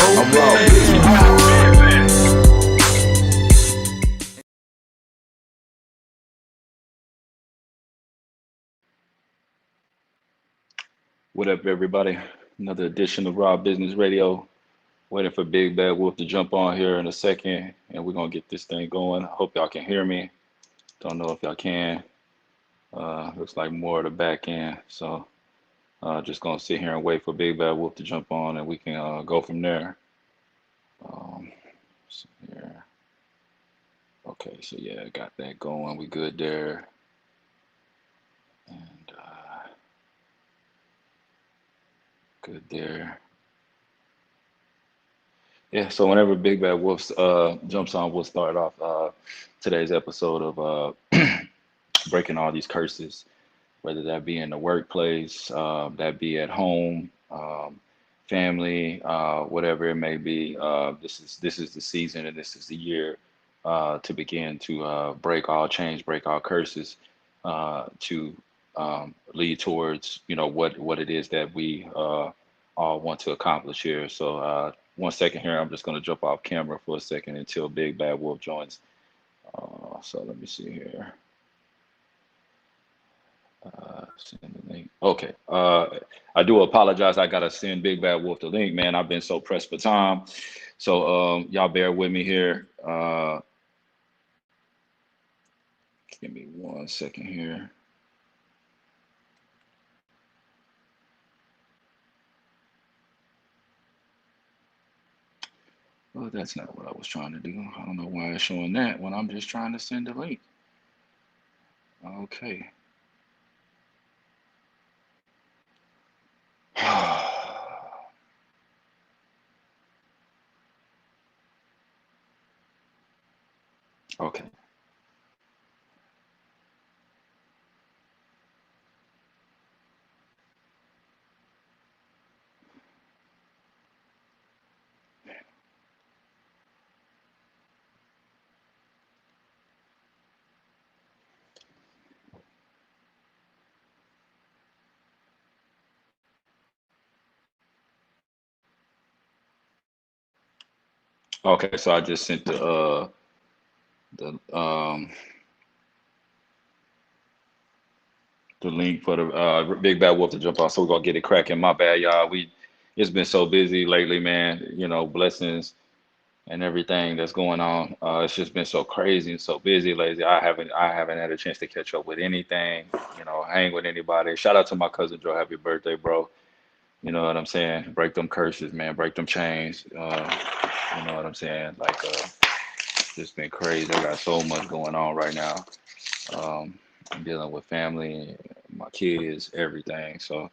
I'm raw. What up, everybody? Another edition of Raw Business Radio. Waiting for Big Bad Wolf to jump on here in a second, and we're gonna get this thing going. Hope y'all can hear me. Don't know if y'all can. Looks like more of the back end. So just gonna sit here and wait for Big Bad Wolf to jump on, and we can go from there. Um, so here. Okay, so yeah, got that going. We good there, and good there. Yeah, so whenever Big Bad Wolf jumps on, we'll start off today's episode of breaking all these curses, whether that be in the workplace, that be at home, family, whatever it may be. This is the season and this is the year to begin to break all chains, break all curses, to lead towards what it is that we all want to accomplish here. So 1 second here, I'm just going to jump off camera for a second until Big Bad Wolf joins. So let me see here. Send the link. Okay. I do apologize. I gotta send Big Bad Wolf the link, man. I've been so pressed for time. So y'all bear with me here. Give me 1 second here. Well, that's not what I was trying to do. I don't know why it's showing that when I'm just trying to send a link. Okay. Okay. Okay. So I just sent the the link for the Big Bad Wolf to jump on. So we're gonna get it cracking. My bad, y'all. It's been so busy lately, man. Blessings and everything that's going on. It's just been so crazy and so busy lately. I haven't had a chance to catch up with anything. Hang with anybody. Shout out to my cousin Joe. Happy birthday, bro. You know what I'm saying? Break them curses, man. Break them chains. You know what I'm saying? Like, it's been crazy. I got so much going on right now. Um, I'm dealing with family, my kids, everything. So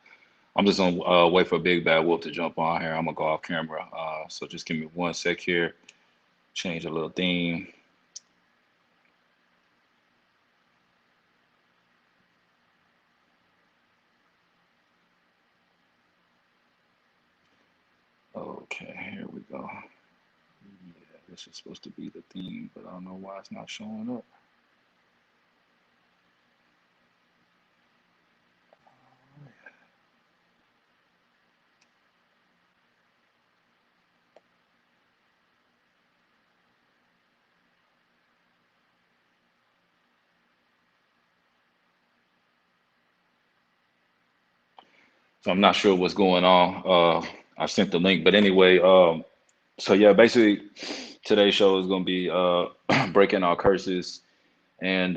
I'm just gonna wait for Big Bad Wolf to jump on here. I'm gonna go off camera. So just give me 1 sec here. Change a little theme. Okay, here we go. Yeah, this is supposed to be the theme, but I don't know why it's not showing up. So I'm not sure what's going on. I sent the link, but anyway, so yeah, basically today's show is gonna be breaking our curses. And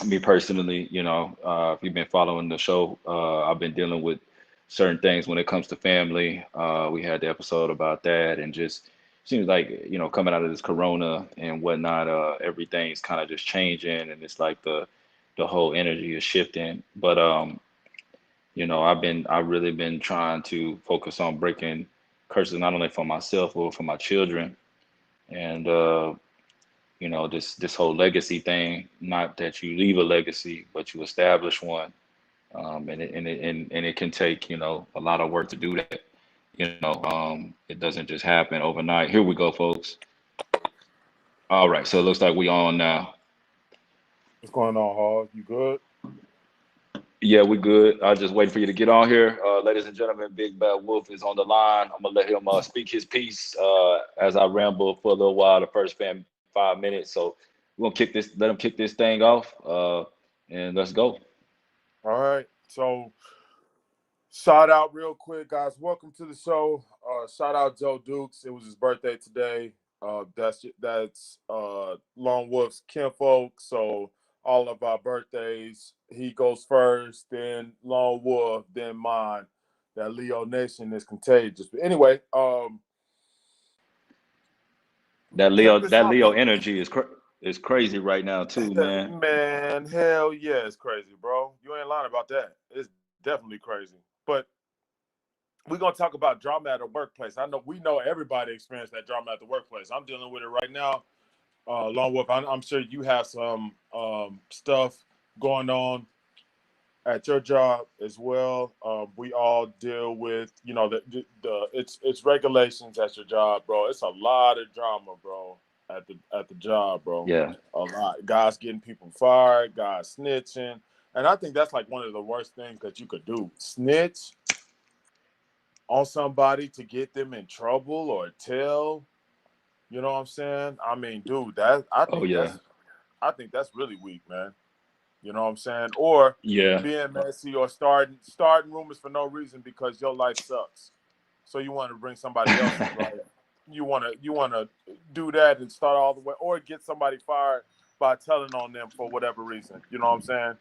me personally, if you've been following the show, I've been dealing with certain things when it comes to family. We had the episode about that, and just seems like coming out of this corona and whatnot, everything's kind of just changing, and it's like the whole energy is shifting. But I've really been trying to focus on breaking curses, not only for myself but for my children, and this whole legacy thing. Not that you leave a legacy, but you establish one. And it can take a lot of work to do that. It doesn't just happen overnight. Here we go, folks. All right, so it looks like we on now. What's going on, Hog? You good? Yeah, we good. I just waiting for you to get on here. Ladies and gentlemen, Big Bad Wolf is on the line. I'm gonna let him speak his piece as I ramble for a little while, the first 5 minutes. So we're gonna let him kick this thing off, and let's go. All right. So shout out real quick, guys. Welcome to the show. Shout out Joe Dukes. It was his birthday today. That's Lone Wolf's kinfolk. So all of our birthdays, he goes first, then Lone Wolf, then mine. That Leo Nation is contagious. But anyway, check this That out, Leo man. energy is crazy right now too, man. Man, hell yeah, it's crazy, bro. You ain't lying about that. It's definitely crazy. But we're gonna talk about drama at the workplace. I know we know everybody experienced that drama at the workplace. I'm dealing with it right now. Long Wolf, I'm sure you have some stuff going on at your job as well. We all deal with, it's regulations at your job, bro. It's a lot of drama, bro, at the job, bro. Yeah, A lot. Guys getting people fired, guys snitching, and I think that's like one of the worst things that you could do. Snitch on somebody to get them in trouble or tell. You know what I'm saying? I mean, dude, that oh yeah, I think that's really weak, man. You know what I'm saying? Or yeah, being messy or starting rumors for no reason because your life sucks. So you want to bring somebody else's life. You want to do that and start all the way, or get somebody fired by telling on them for whatever reason. You know what I'm saying?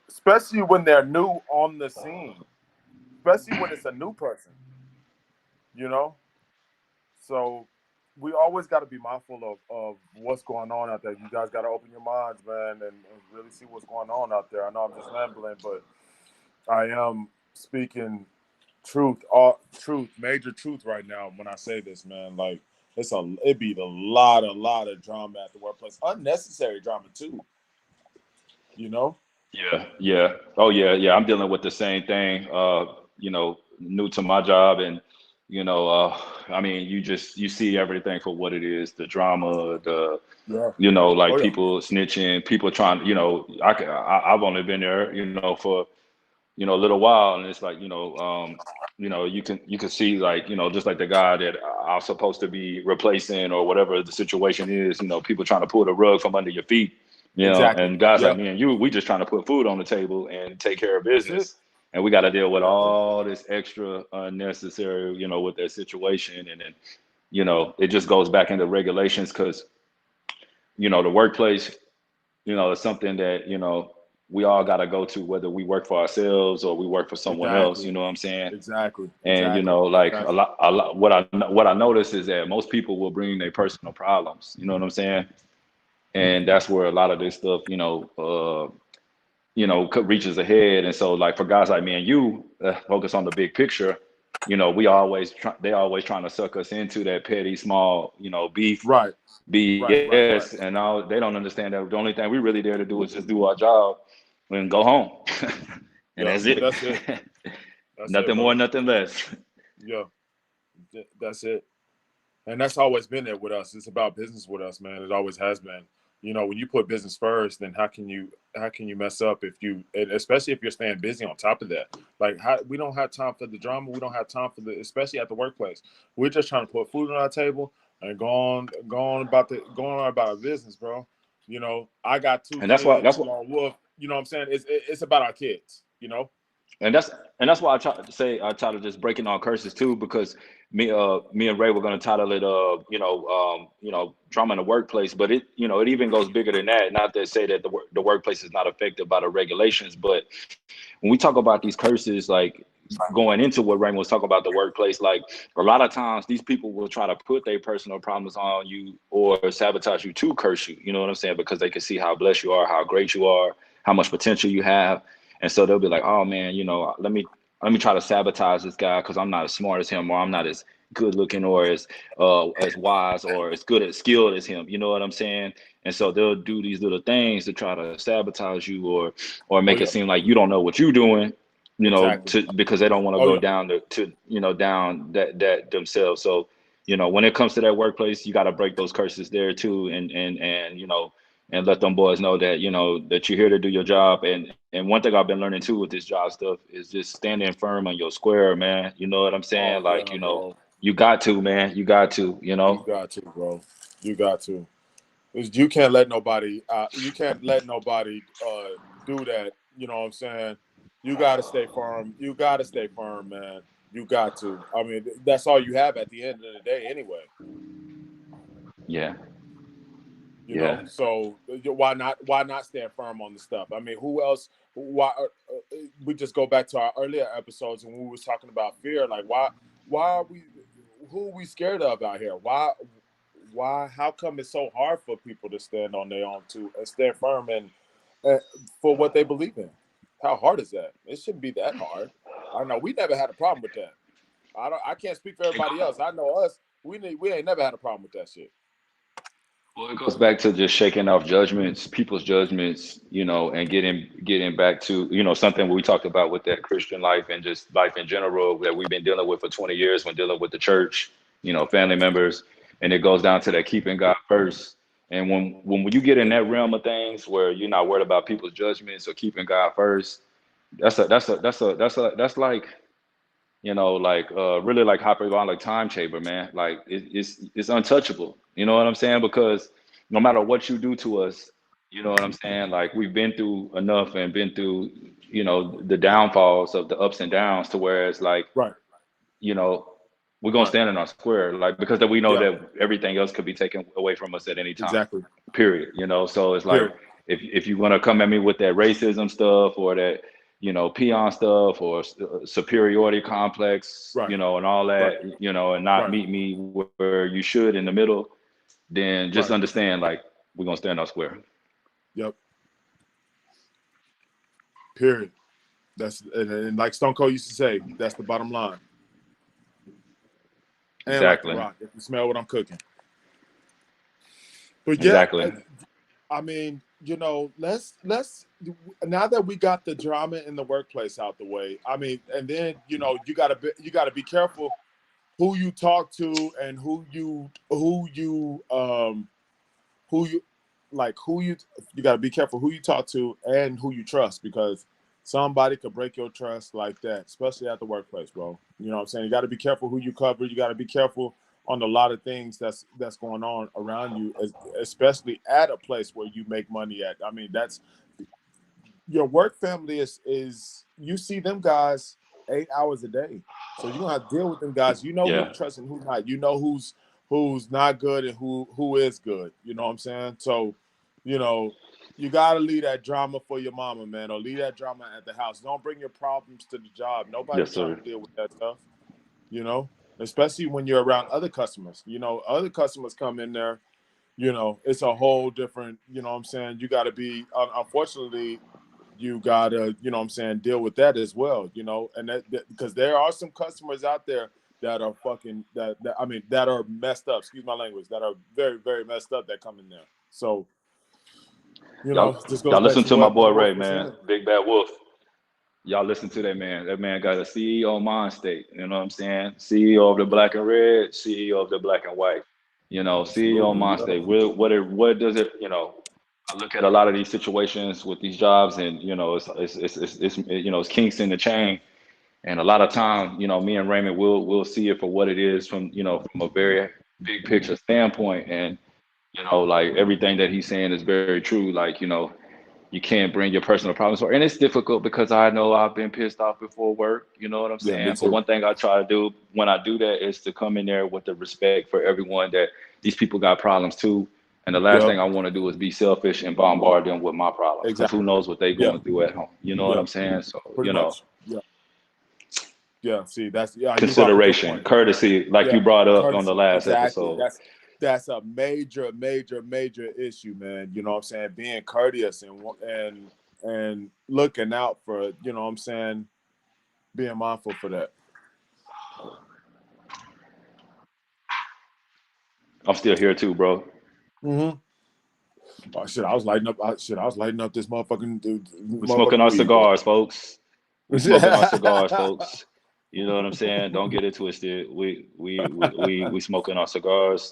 Especially when they're new on the scene. Especially when it's a new person. You know. So we always got to be mindful of what's going on out there. You guys got to open your minds, man, and really see what's going on out there. I know I'm just rambling, but I am speaking truth, major truth right now when I say this, man. Like it be a lot of drama at the workplace, unnecessary drama too. You know, yeah, yeah. Oh yeah, yeah. I'm dealing with the same thing. New to my job, and I mean, you see everything for what it is, the drama, yeah, like oh yeah, people snitching, people trying, I've only been there, for, a little while, and it's like, you can see, like, just like the guy that I'm supposed to be replacing or whatever the situation is, people trying to pull the rug from under your feet, exactly. and guys like Yep, me and you, we just trying to put food on the table and take care of that's it. business. And we got to deal with That's it. all this extra unnecessary, with that situation. And then, it just goes back into regulations because, the workplace, it's something that, we all got to go to, whether we work for ourselves or we work for someone else, Exactly. you know what I'm saying? Exactly. And, Exactly. like Exactly. what I notice is that most people will bring their personal problems, you know what I'm saying? And that's where a lot of this stuff, reaches ahead. And so, like, for guys like me and you, focus on the big picture. They always trying to suck us into that petty, small, beef, Right. Right. BS, Right. and Right. all. They don't understand that the only thing we really there to do is just do our job and go home, and Yeah. that's it. That's it. That's it, Nothing more, bro. nothing less. Yeah. That's it. And that's always been there with us. It's about business with us, man. It always has been. You know, when you put business first, then how can you mess up if you, and especially if you're staying busy on top of that. Like we don't have time for the drama. We don't have time for the, especially at the workplace. We're just trying to put food on our table and go on about our business, bro. You know, I got two And that's why kids, that's what Lone Wolf. You know what I'm saying? It's about our kids. You know. and that's why I try to just breaking all curses too, because me and Ray were gonna title it trauma in the workplace, but it even goes bigger than that. Not to say that the workplace is not affected by the regulations, but when we talk about these curses, like going into what Raymond was talking about, the workplace, like a lot of times these people will try to put their personal problems on you or sabotage you to curse you. You know what I'm saying? Because they can see how blessed you are, how great you are, how much potential you have, and so they'll be like, "Oh man, let me try to sabotage this guy because I'm not as smart as him, or I'm not as good looking, or as wise, or as good at skilled as him." You know what I'm saying? And so they'll do these little things to try to sabotage you, or Oh make it yeah. seem like you don't know what you're doing, Exactly. to because they don't want to Oh go yeah. down to down that themselves. So when it comes to that workplace, you got to break those curses there too, and and let them boys know that that you're here to do your job. And one thing I've been learning too with this job stuff is just standing firm on your square, man. You know what I'm saying? Oh Like, yeah, bro. you got to, man. You got to, You got to, bro. You got to. You can't let nobody. You can't let nobody do that. You know what I'm saying? You got to stay firm. You got to stay firm, man. You got to. I mean, that's all you have at the end of the day, anyway. Yeah, You yeah. know, so why not? Why not stand firm on the stuff? I mean, who else? Why? We just go back to our earlier episodes when we was talking about fear. Like, why? Why are we? Who are we scared of out here? Why? Why? How come it's so hard for people to stand on their own too and stand firm and uh, for what they believe in? How hard is that? It shouldn't be that hard. I know we never had a problem with that. I don't. I can't speak for everybody else. I know us. We ain't never had a problem with that shit. Well, it goes back to just shaking off judgments, people's judgments, and getting back to, something we talked about with that Christian life and just life in general that we've been dealing with for 20 years when dealing with the church, family members, and it goes down to that keeping God first. And when you get in that realm of things where you're not worried about people's judgments or keeping God first, that's like really like hopping on like time chamber, man. Like it's untouchable. You know what I'm saying? Because no matter what you do to us, you know what I'm saying? Like we've been through enough and been through, the downfalls of the ups and downs to where it's like, Right. you know, we're gonna Right. stand in our square, like because that we know Yeah. that everything else could be taken away from us at any time. Exactly. Period. So it's like Period. if you're gonna come at me with that racism stuff or that peon stuff or superiority complex, Right. and all Right. that, and not Right. meet me where you should in the middle, then just Right. understand like we're gonna stand our square. Yep. Period. That's and like Stone Cold used to say, that's the bottom line. And like the Exactly. Rock, if you smell what I'm cooking. But yeah, Exactly. I mean, let's now that we got the drama in the workplace out the way. I mean, and then you gotta be careful who you talk to and who you like who you got to be careful who you talk to and who you trust because somebody could break your trust like that, especially at the workplace, bro. You know what I'm saying? You got to be careful who you cover. You got to be careful on a lot of things that's going on around you, especially at a place where you make money at. I mean, that's your work family is you see them guys 8 hours a day, so you're gonna have to deal with them guys. You know who to Yeah. trust and who not. You know who's not good and who is good. You know what I'm saying? So, you know, you gotta leave that drama for your mama, man, or leave that drama at the house. Don't bring your problems to the job. Nobody Yes, trying sir. to deal with that stuff. You know, especially when you're around other customers. Other customers come in there. It's a whole different. You know what I'm saying? You got to be. Unfortunately, you gotta, what I'm saying, deal with that as well, and that because there are some customers out there that are fucking that I mean that are messed up, excuse my language, that are very, very messed up that come in there. So, Y'all this goes y'all back listen to to my what boy Wolf Ray, was man. saying. Big Bad Wolf. Y'all listen to that man. That man got a CEO mind state. You know what I'm saying? CEO of the Yeah, black and red, CEO of the black and white. CEO absolutely. mind Yeah. state. What does it? I look at a lot of these situations with these jobs, and it's kinks in the chain. And a lot of time, me and Raymond will see it for what it is from a very big picture standpoint. And like everything that he's saying is very true. Like you can't bring your personal problems forward. And it's difficult because I know I've been pissed off before work, you know what I'm Yeah, me saying? But too. one thing I try to do when I do that is to come in there with the respect for everyone that these people got problems too. And the last Yep. thing I want to do is be selfish and bombard them with my problems because who Exactly. knows what they Yeah. going through at home. You know what Yeah. I'm saying? So, Pretty much. Yeah. Yeah. See, you brought up a good consideration, point. courtesy, like you Yeah, brought up on the courtesy. last Exactly. episode. That's a major, major, major issue, man. You know what I'm saying? Being courteous and looking out for, what I'm saying, being mindful for that. I'm still here too, bro. Mm-hmm. Oh, shit, I was lighting up. I was lighting up this We're smoking our weed, bro. cigars, folks. We smoking our cigars, folks. You know what I'm saying? Don't get it twisted. We smoking our cigars.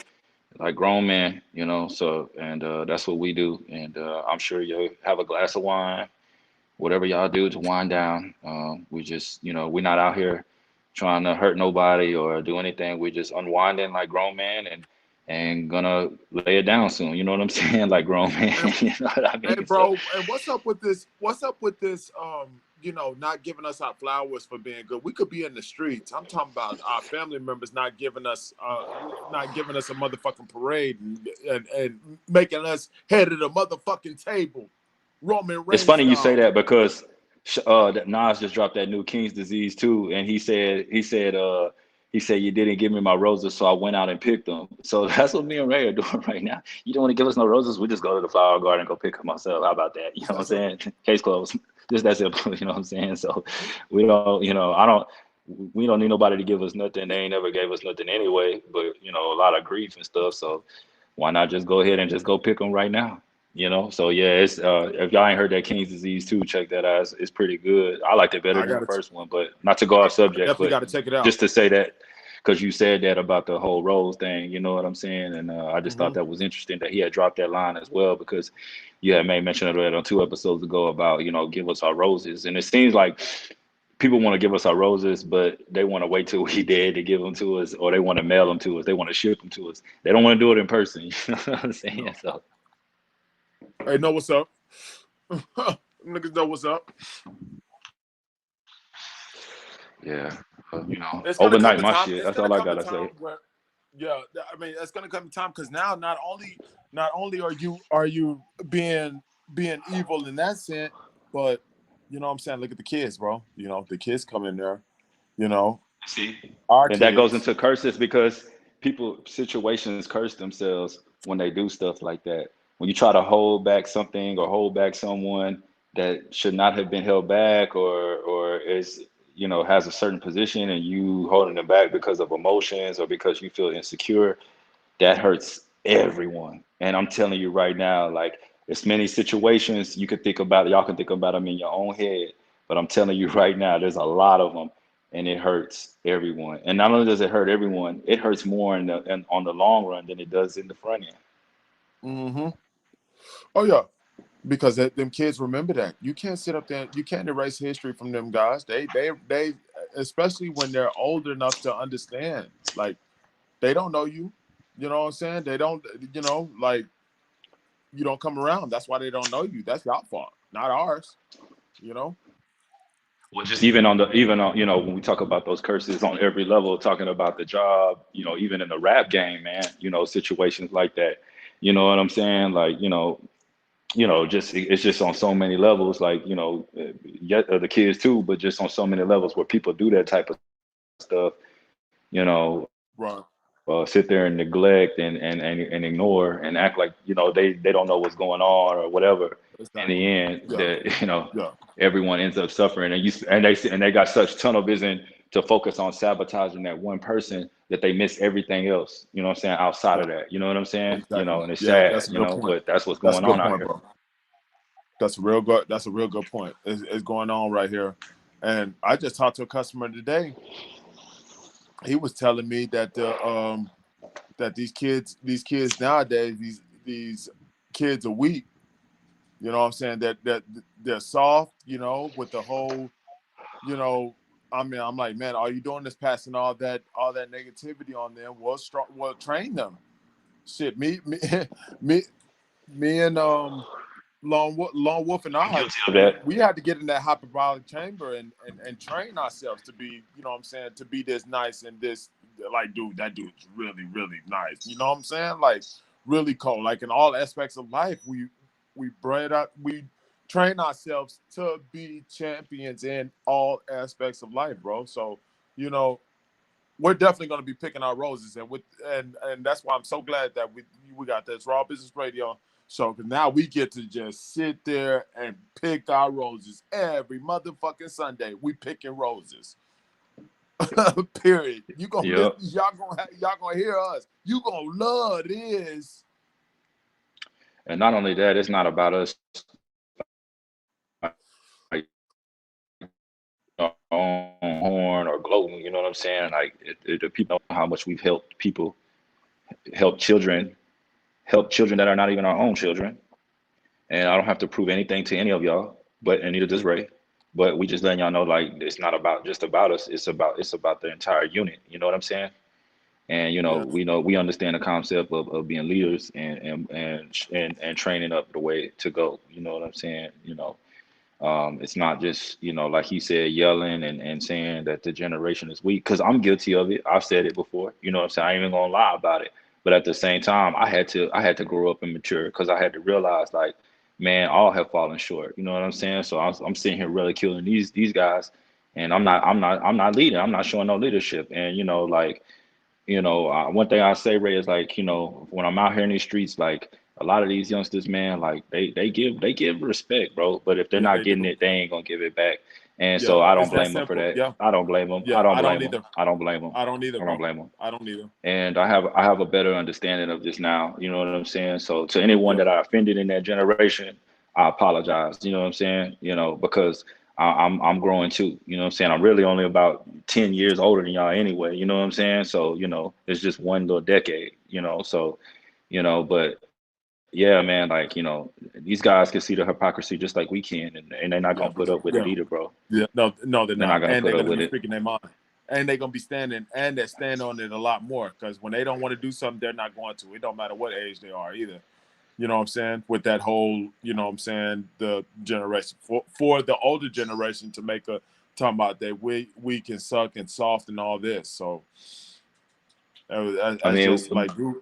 like grown men, so and that's what we do. And I'm sure you'll have a glass of wine, whatever y'all do to wind down. We just, we're not out here trying to hurt nobody or do anything. We're just unwinding like grown men and gonna lay it down soon. You know what I'm saying? Like grown man. And You know what I hey, mean? So bro, and what's up with this? What's up with this? Not giving us our flowers for being good. We could be in the streets. I'm talking about our family members not giving us a motherfucking parade and making us head of the motherfucking table, Roman it's Reigns funny you say style. that because that Nas just dropped that new King's Disease too, and he said you didn't give me my roses, so I went out and picked them. So that's what me and Ray are doing right now. You don't want to give us no roses, we just go to the flower garden and go pick them ourselves. How about that? You know what I'm That's a, saying? Case closed. Just that simple. You know what I'm saying? So we don't, we don't need nobody to give us nothing. They ain't never gave us nothing anyway. But a lot of grief and stuff. So why not just go ahead and just go pick them right now? So yeah, it's if y'all ain't heard that King's Disease too, check that out. It's pretty good. I liked it better I than the gotta, first one, but not to go I off subject, definitely but got to check it out. just to say that because you said that about the whole Rose thing, you know what I'm saying? And I just thought Hmm. that was interesting that he had dropped that line as well because you had made mention of that on 2 episodes ago about give us our roses, and it seems like people want to give us our roses, but they want to wait till we dead to give them to us, or they want to mail them to us. They want to ship them to us. They don't want to do it in person. You know what I'm saying? No. So Hey, know what's up? Niggas know what's up. yeah, It's gonna come overnight a my time. shit. It's That's gonna all I come a gotta time say. where, yeah, I mean, it's gonna come a time because now not only are you being evil in that sense, but you know what I'm saying. Look at the kids, bro. The kids come in there. You know, See, our and that goes kids. into curses because situations curse themselves when they do stuff like that. When you try to hold back something or hold back someone that should not have been held back, or is has a certain position and you holding them back because of emotions or because you feel insecure, that hurts everyone. And I'm telling you right now, like as many situations you could think about, y'all can think about them in your own head. But I'm telling you right now, there's a lot of them, and it hurts everyone. And not only does it hurt everyone, it hurts more on the long run than it does in the front end. Mm-hmm. Oh yeah, because them kids remember that. You can't sit up there. You can't erase history from them guys. They, especially when they're old enough to understand. Like they don't know you. You know what I'm saying? They don't. Like you don't come around. That's why they don't know you. That's your fault, not ours. You know. Well, just even on when we talk about those curses on every level, talking about the job, even in the rap game, man, situations like that. You know what I'm saying? Like, just it's just on so many levels, like yet the kids too, but just on so many levels where people do that type of stuff, Right. sit there and neglect and ignore and act like they don't know what's going on or whatever. In the Exactly. end, Yeah. that Yeah. everyone ends up suffering, and they got such tunnel vision to focus on sabotaging that one person that they miss everything else. You know what I'm saying? Outside Yeah. of that, you know what I'm saying? Exactly. And it's Yeah. sad, That's a good point. but that's what's That's a going good on out point, here. bro. That's a real good. That's a real good point. It's going on right here, and I just talked to a customer today. He was telling me that that these kids nowadays, these kids are weak. You know what I'm saying? That they're soft. With the whole. You know, I mean, I'm like, man, all you doing is passing all that negativity on them. Well, train them. Shit, me, me, and Lone Wolf and I'm I, guilty of that. we had to get in that hyperbolic chamber and train ourselves to be, what I'm saying, to be this nice and this, like, dude, that dude's really, really nice. You know what I'm saying? Like, really cool. Like, in all aspects of life, we train ourselves to be champions in all aspects of life, bro. So, you know, we're definitely going to be picking our roses, and that's why I'm so glad that we got this Raw Business Radio show, because now we get to just sit there and pick our roses every motherfucking Sunday. We picking roses. Period. You gonna listen, Yep. y'all gonna hear us. You gonna love this. And not only that, it's not about us like on horn or gloating. You know what I'm saying? Like the people know how much we've helped people help children, help children that are not even our own children. And I don't have to prove anything to any of y'all, but and neither does Ray. But we just letting y'all know like it's not about just about us. It's about the entire unit. You know what I'm saying? And Yeah. we know we understand the concept of being leaders and training up the way to go. You know what I'm saying? It's not just, like he said, yelling and saying that the generation is weak, because I'm guilty of it. I've said it before. You know what I'm saying? I ain't even gonna lie about it. But at the same time, I had to grow up and mature, because I had to realize like, man, all have fallen short. You know what I'm saying? So I'm sitting here ridiculing these guys, and I'm not leading. I'm not showing no leadership. And like, one thing I say, Ray, is like, when I'm out here in these streets, like a lot of these youngsters, man, like they give respect, bro. But if they're Yeah, not they getting do. it, they ain't gonna give it back. And Yeah, so I don't it's that blame them for simple. that. Yeah, I don't blame them. I yeah. don't I blame don't them. either. I don't blame them. I don't either, I don't bro. blame them. I don't either. And I have a better understanding of this now. You know what I'm saying? So to anyone Yep. that I offended in that generation, I apologize. You know what I'm saying? Because I'm growing too. You know what I'm saying? I'm really only about 10 years older than y'all anyway. You know what I'm saying? So it's just one little decade. So but yeah, man, like these guys can see the hypocrisy just like we can, and they're not gonna Yeah. put up with it Yeah. either, bro. Yeah. No, no, they're They're not not. gonna And put they're up gonna with be it. speaking their mind. And they're gonna be standing, and they stand on it a lot more. Because when they don't want to do something, they're not going to. It don't matter what age they are either. You know what I'm saying? With that whole, you know what I'm saying, the generation for the older generation to make a talking about that weak and suck and soft and all this. So I I just mean, like, dude,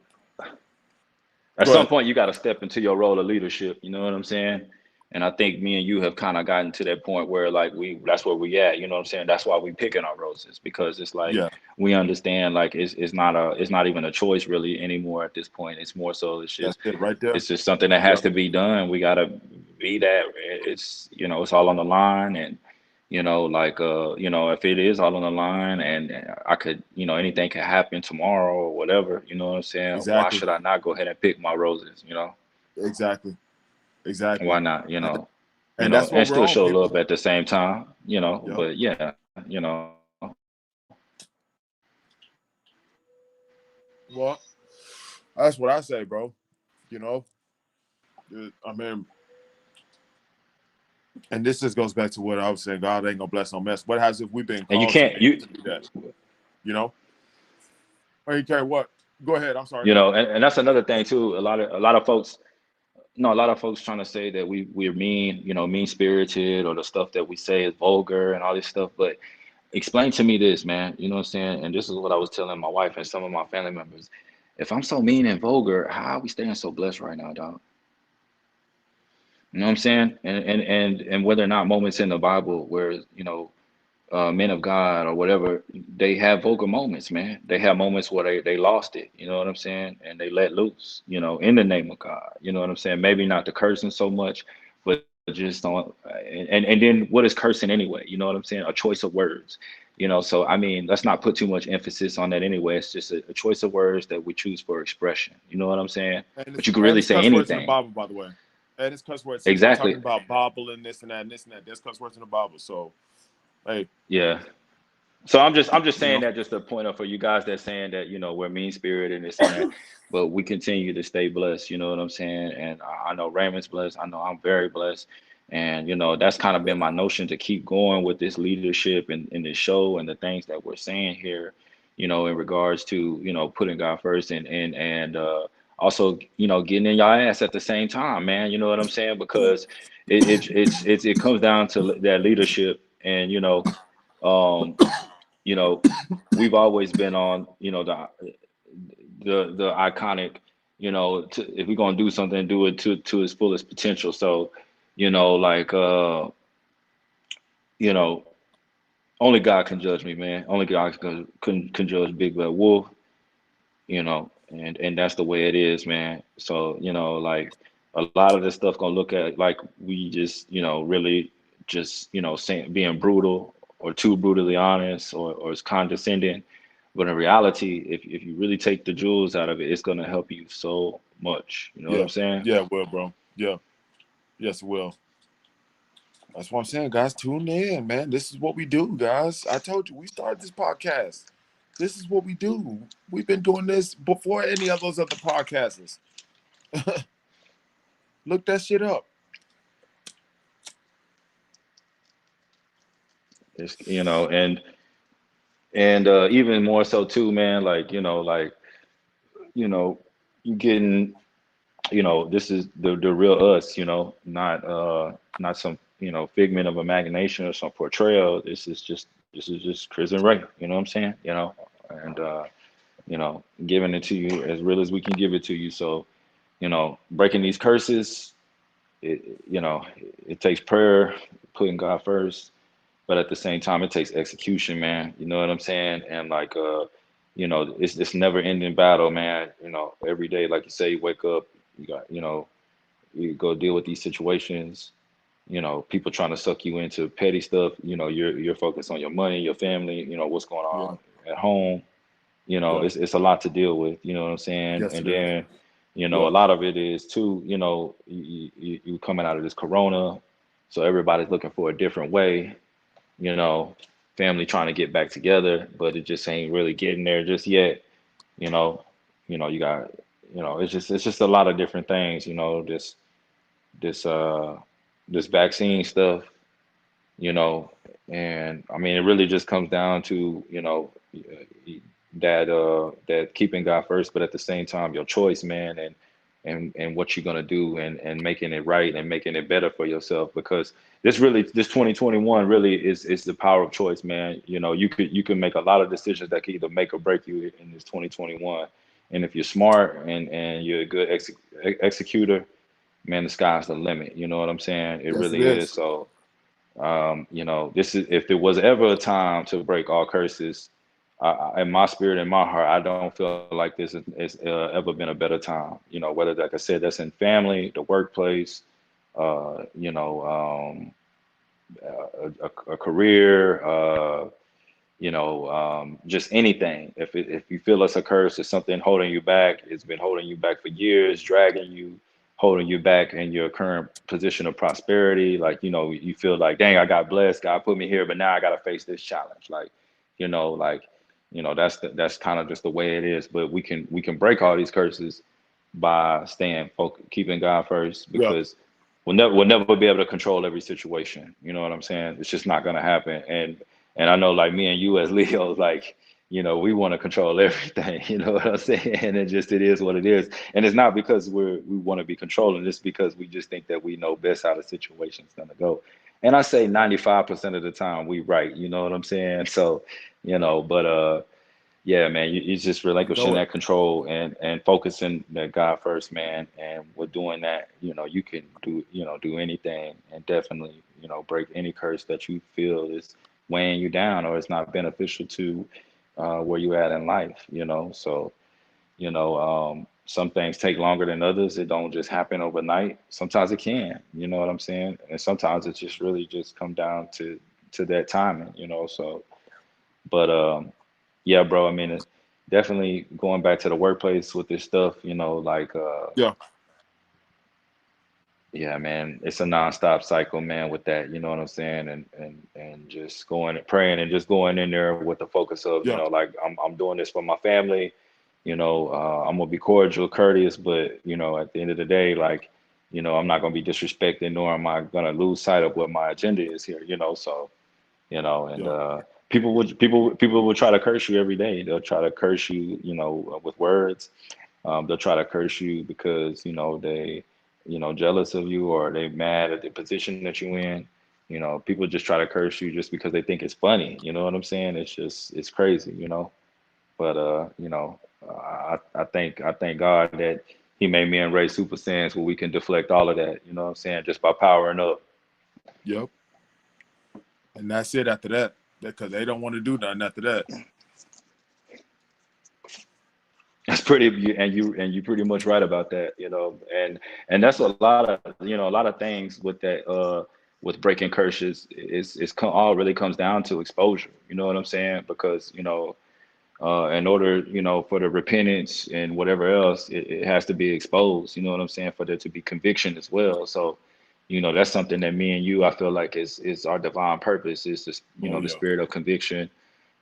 at go some ahead. point you got to step into your role of leadership. You know what I'm saying? And I think me and you have kind of gotten to that point where like that's where we at. You know what I'm saying? That's why we picking our roses, because it's like Yeah, we understand like it's not even a choice really anymore at this point. It's more so that's it right there. it's just something that has Yep, to be done. We gotta be that. It's it's all on the line. And like if it is all on the line, and I could anything can happen tomorrow or whatever. You know what I'm saying? Why exactly, should I not go ahead and pick my roses? exactly, Why exactly. not? And that's what And we're still on, show love people. at the same time. Yep. But yeah, Well, that's what I say, bro. You know, I mean, and this just goes back to what I was saying. God ain't gonna bless no mess. What has if we've been and you called can't you to do that? You know, okay, what? Go ahead. I'm sorry. you Go know, ahead. and that's another thing too. A lot of folks. No, a lot of folks trying to say that we're mean, mean spirited, or the stuff that we say is vulgar and all this stuff. But explain to me this, man. You know what I'm saying? And this is what I was telling my wife and some of my family members. If I'm so mean and vulgar, how are we staying so blessed right now, dog? You know what I'm saying? And whether or not moments in the Bible where men of God or whatever, they have vulgar moments, man. They have moments where they lost it, you know what I'm saying? And they let loose, in the name of God. You know what I'm saying? Maybe not the cursing so much, but just on and then what is cursing anyway? You know what I'm saying? A choice of words. So I mean, let's not put too much emphasis on that anyway. It's just a choice of words that we choose for expression. You know what I'm saying? But you can And really it's say cuss words in the anything. Bible, by the way. And it's cuss words. Since we're talking Exactly. about Bible and this and that and this and that, there's cuss words in the Bible. So, hey, Yeah. So I'm just you saying know, that just to point out for you guys that saying that we're mean spirited and this and that, but we continue to stay blessed. You know what I'm saying? And I know Raymond's blessed. I know I'm very blessed, and that's kind of been my notion to keep going with this leadership and in this show and the things that we're saying here. In regards to putting God first and also getting in your ass at the same time, man. You know what I'm saying? Because it comes down to that leadership and um you know, we've always been on, the iconic, if we're gonna do something, do it to its fullest potential. So, like you know, only God can judge me, man. Only God can judge Big Bad Wolf, and that's the way it is, man. So, like a lot of this stuff gonna look at like we just, really just, saying being brutal or too brutally honest or it's condescending. But in reality, if you really take the jewels out of it, it's gonna help you so much. You know what yeah, I'm saying? yeah, it will, bro. Yeah, yes, it will. That's what I'm saying, guys. Tune in, man. This is what we do, guys. I told you we started this podcast. This is what we do. We've been doing this before any of those other podcasters. Look that shit up. It's, and even more so too, man. Like you know, you getting, this is the real us. Not some figment of imagination or some portrayal. This is just Chris and Ray. You know what I'm saying? And giving it to you as real as we can give it to you. So breaking these curses. It takes prayer, putting God first, but at the same time, it takes execution, man. You know what I'm saying? And like, it's never ending battle, man. Every day, like you say, you wake up, you got, you go deal with these situations. People trying to suck you into petty stuff. You're focused on your money, your family. What's going Yeah. on at home. Yeah. It's a lot to deal with. You know what I'm saying? Yes, And it is. then, a Yeah. lot of it is too. You coming out of this Corona, so everybody's looking for a different way. You know, family trying to get back together, but it just ain't really getting there just yet. You know, you got, it's just a lot of different things. This this vaccine stuff. You know, and I mean, it really just comes down to, that keeping God first, but at the same time, your choice, man, and what you're gonna do, and making it right and making it better for yourself, because this 2021 really is the power of choice, man. You can make a lot of decisions that can either make or break you in this 2021, and if you're smart and you're a good executor, man, the sky's the limit. You know what I'm saying? It Yes, it really is. is. So this is, if there was ever a time to break all curses, in my spirit, in my heart, I don't feel like this is ever been a better time. Whether, like I said, that's in family, the workplace, uh, you know, um, a career, just anything. If you feel it's a curse, it's something holding you back. It's been holding you back for years, dragging you, holding you back in your current position of prosperity. Like, you feel like, dang, I got blessed, God put me here, but now I got to face this challenge. Like, like, that's kind of just the way it is. But we can break all these curses by staying focused, keeping God first, Yeah. because we'll never be able to control every situation. You know what I'm saying? It's just not gonna happen. And I know, like, me and you as Leos, like, we want to control everything. You know what I'm saying? And it is what it is. And it's not because we want to be controlling. It's because we just think that we know best how the situation's gonna go. And I say 95% of the time we right. You know what I'm saying? So, but yeah, man, it's just You relinquishing know it. that control and focusing that God first, man. And with doing that, you can do anything, and definitely, break any curse that you feel is weighing you down or is not beneficial to where you at in life. So, some things take longer than others. It don't just happen overnight. Sometimes it can, you know what I'm saying? And sometimes it just really just come down to that timing, so, but yeah, bro. I mean, definitely going back to the workplace with this stuff, like, Yeah. yeah, man, it's a nonstop cycle, man, with that, you know what I'm saying? And just going and praying and just going in there with the focus of, Yeah. like, I'm doing this for my family, I'm gonna be cordial, courteous, but at the end of the day, like, I'm not gonna be disrespected, nor am I gonna lose sight of what my agenda is here, so and Yeah. people will try to curse you every day. They'll try to curse you, with words. They'll try to curse you because they jealous of you, or they mad at the position that you in. People just try to curse you just because they think it's funny. You know what I'm saying? It's crazy. But I thank God that He made me and Ray Super Saiyans where we can deflect all of that. You know what I'm saying? Just by powering up. Yep. And that's it after that. Because they don't want to do nothing after that. That's pretty, and you pretty much right about that, and that's a lot of, a lot of things with that, with breaking curses, all really comes down to exposure. You know what I'm saying? Because in order, for the repentance and whatever else, it has to be exposed. You know what I'm saying? For there to be conviction as well. So, that's something that me and you, I feel like, is our divine purpose, is this, Oh the yeah. spirit of conviction,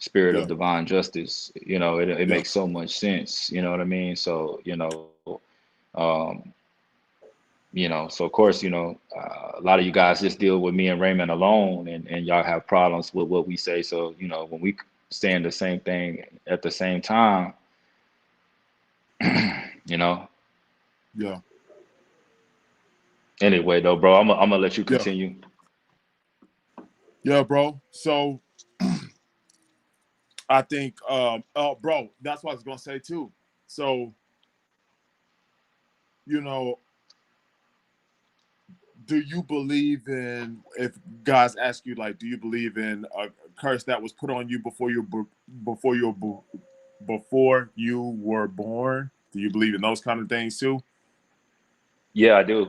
spirit of Yeah. divine justice. It Yeah. makes so much sense. You know what I mean? So, um, so of course, a lot of you guys just deal with me and Raymond alone, and y'all have problems with what we say. So, when we saying the same thing at the same time, you know. Yeah. Anyway, though, bro, I'm gonna let you Yeah. continue. Yeah, bro. So I think, oh, bro, that's what I was gonna say too. So, you know, do you believe in, if guys ask you like, do you believe in a curse that was put on you before you before you were born? Do you believe in those kind of things too? Yeah, I do.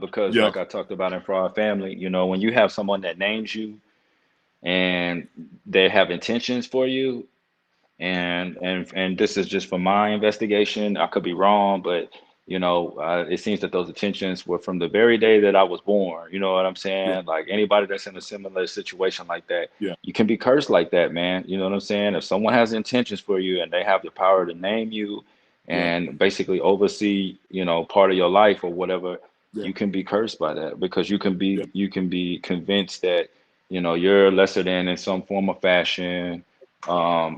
Because Yeah. like I talked about in For Our Family, when you have someone that names you and they have intentions for you, and this is just from my investigation. I could be wrong, but it seems that those intentions were from the very day that I was born. You know what I'm Yeah. saying? Like anybody that's in a similar situation like that, Yeah. you can be cursed like that, man. You know what I'm saying? If someone has intentions for you and they have the power to name you Yeah. and basically oversee, part of your life or whatever, Yeah. you can be cursed by that because you can Yeah. be convinced that, you're lesser than in some form or fashion.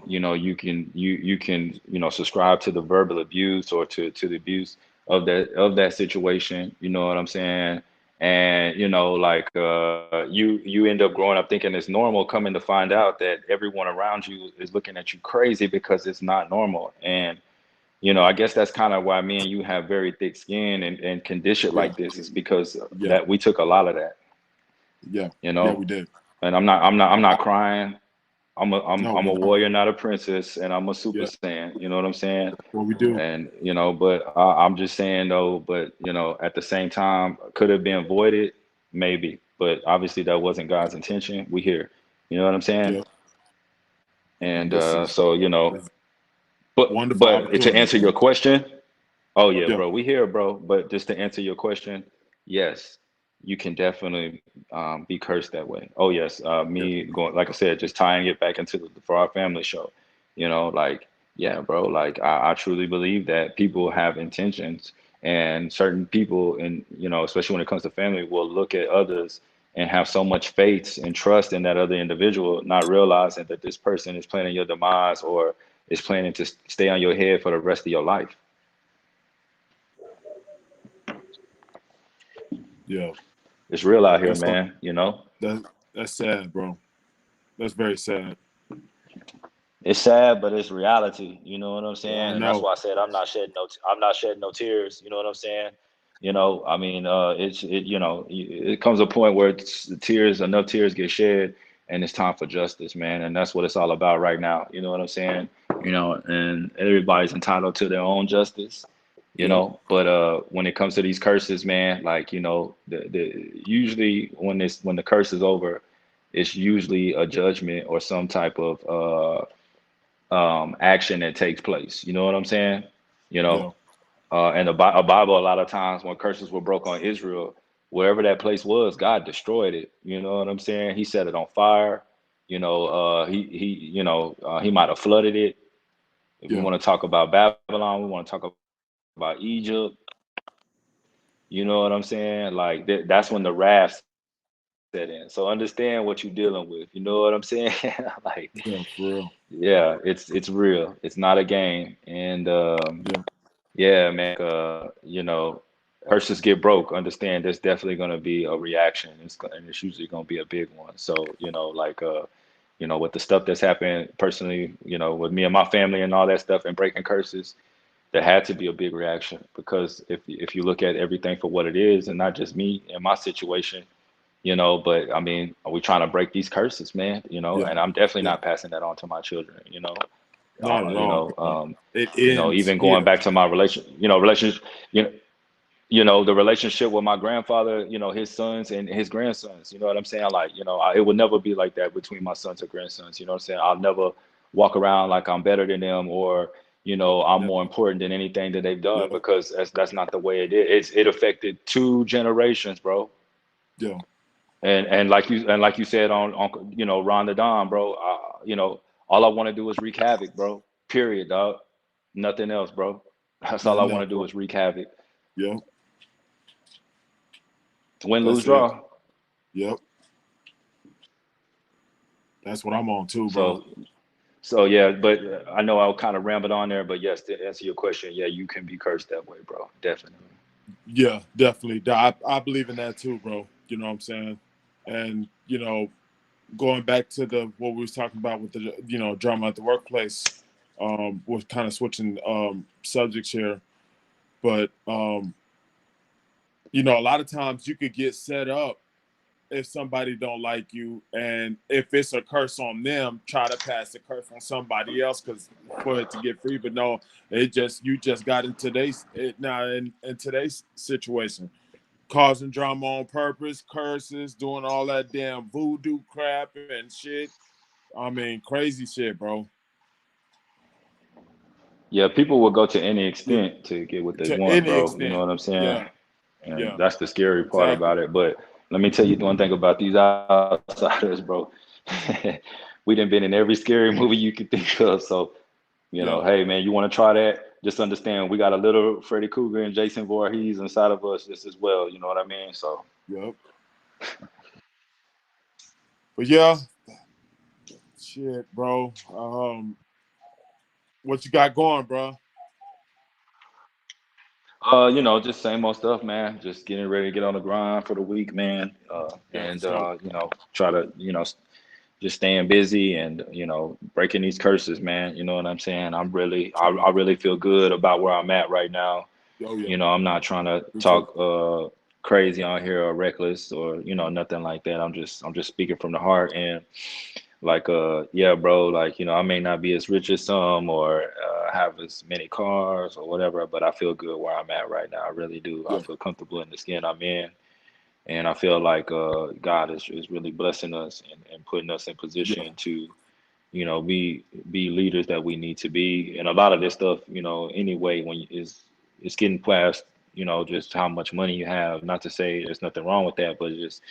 You can subscribe to the verbal abuse or to the abuse of that situation. You know what I'm saying? And like you end up growing up thinking it's normal, coming to find out that everyone around you is looking at you crazy because it's not normal. And I guess that's kind of why me and you have very thick skin and can dish it Yeah. like this, is because Yeah. that we took a lot of that, Yeah. you Yeah. know. We did. And I'm not crying. I'm a I'm No, I'm we a don't. warrior, not a princess, and I'm a super Yeah. saiyan. You know what I'm saying? What we do. And but I'm just saying though. But at the same time, could have been avoided, maybe. But obviously, that wasn't God's intention. We here. You know what I'm saying? Yeah. And And this is so wonderful but to opportunity. answer your question, oh yeah, Yeah. bro, we here, bro. But just to answer your question, yes, you can definitely be cursed that way. Oh yes, Yeah. me going, like I said, just tying it back into the For Our Family show. Like, yeah, bro. Like I truly believe that people have intentions, and certain people, and especially when it comes to family, will look at others and have so much faith and trust in that other individual, not realizing that this person is planning your demise or is planning to stay on your head for the rest of your life. Yeah. It's real out here, That's all. man. That that's sad, bro. That's very sad. It's sad, but it's reality. You know what I'm Yeah, I saying? And that's know. why I said I'm not shedding no tears. You know what I'm saying? I mean, it comes a point where enough tears get shed, and it's time for justice, man. And that's what it's all about right now. You know what I'm saying? And everybody's entitled to their own justice. Yeah. But when it comes to these curses, man, like the usually when the curse is over, it's usually a judgment or some type of action that takes place. You know what I'm saying? You Yeah. know, and a Bible, a lot of times when curses were broke on Israel, wherever that place was, God destroyed it. You know what I'm saying? He set it on fire. He might have flooded it. If we Yeah. want to talk about Babylon, we want to talk about Egypt. You know what I'm saying? Like that's when the wrath set in. So understand what you're dealing with. You know what I'm saying? Like Yeah. For real. yeah, it's real. It's not a game. And Yeah. yeah, man, like curses get broke. Understand there's definitely gonna be a reaction. And it's usually gonna be a big one. So, like with the stuff that's happened personally, with me and my family and all that stuff and breaking curses, there had to be a big reaction because if you look at everything for what it is and not just me and my situation, but I mean, are we trying to break these curses, man? Yeah. And I'm definitely Yeah. not passing that on to my children, Not at all, bro. It ends even going here. back to my relationship, you know, the relationship with my grandfather, his sons and his grandsons, you know what I'm saying? Like, it would never be like that between my sons or grandsons, you know what I'm saying? I'll never walk around like I'm better than them or, I'm Yeah. more important than anything that they've done Yeah. because that's not the way it is. It affected two generations, bro. Yeah. And like you said on Ron the Don, bro, All I want to do is wreak havoc, bro. Period, dog. Nothing else, bro. That's all I Nothing want else, to do bro. is wreak havoc. Yep. Win, lose, That's it. draw. Yep. That's what I'm on too, bro. So yeah, but I know I kind of rambled on there, but yes, to answer your question, yeah, you can be cursed that way, bro. Definitely. Yeah, definitely. I believe in that too, bro. You know what I'm saying? And going back to what we was talking about with the drama at the workplace, we're kind of switching subjects here, but a lot of times you could get set up if somebody don't like you, and if it's a curse on them, try to pass the curse on somebody else for it to get free. But no, you just got in today's situation, causing drama on purpose, curses, doing all that damn voodoo crap and shit. I mean, crazy shit, bro. Yeah, people will go to any Yeah, extent to get what they to want, any bro. You know extent. what I'm saying? Yeah, And yeah, that's the scary part exactly. about it. But let me tell you one thing about these outsiders, bro. We done been in every scary movie you could think of. So, Yeah, hey man, you want to try that? Just understand we got a little Freddy Krueger and Jason Voorhees inside of us just as well. You know what I mean? So yep. But yeah, shit, bro. What you got going, bro? just same old stuff, man. Just getting ready to get on the grind for the week, man. Yeah, for And sure. try to, just staying busy and, breaking these curses, man. You know what I'm saying? I really feel good about where I'm at right now. Oh yeah, I'm not trying to me too. talk crazy on here or reckless or, nothing like that. I'm just speaking from the heart and like yeah, bro, like, I may not be as rich as some or have as many cars or whatever, but I feel good where I'm at right now. I really do. I Yeah, feel comfortable in the skin I'm in. And I feel like God is really blessing us and putting us in yeah, position to, be leaders that we need to be. And a lot of this stuff, anyway, it's getting past, just how much money you have. Not to say there's nothing wrong with that, but just,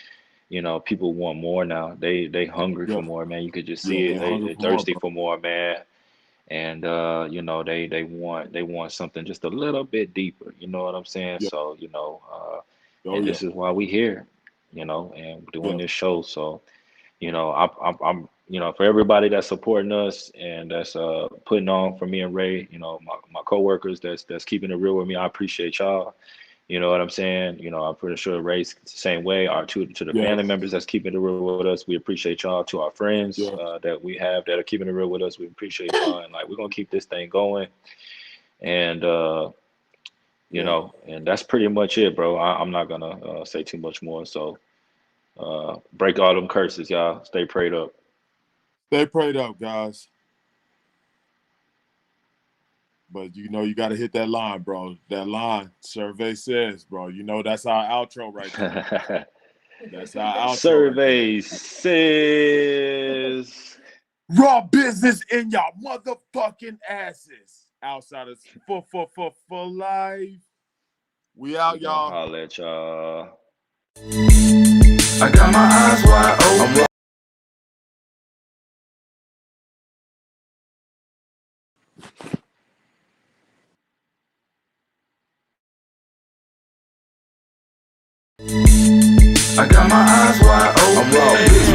people want more now. They hungry yeah, for more, man. You could just yeah. see They it. hungry They for more, thirsty bro. for more, man. And they want something just a little bit deeper. You know what I'm saying? Yeah. So, Oh and yeah, this is why we here, and doing yeah, this show. So, I'm for everybody that's supporting us and that's putting on for me and Ray, my coworkers that's keeping it real with me. I appreciate y'all. You know what I'm saying? I'm pretty sure Ray's the same way. Our to the yeah, family members that's keeping it real with us, we appreciate y'all. To our friends yeah, that we have that are keeping it real with us, we appreciate y'all. And like we're gonna keep this thing going. And yeah. and that's pretty much it, bro. I'm not gonna say too much more. So break all them curses, y'all. Stay prayed up. Stay prayed up, guys. But you got to hit that line, bro. That line. Survey says, bro. That's our outro right there. That's our outro right there. Survey says. Raw business in y'all motherfucking asses. Outsiders for life. We We out, gonna y'all. holler at y'all. I got my eyes wide open. I got my eyes wide open.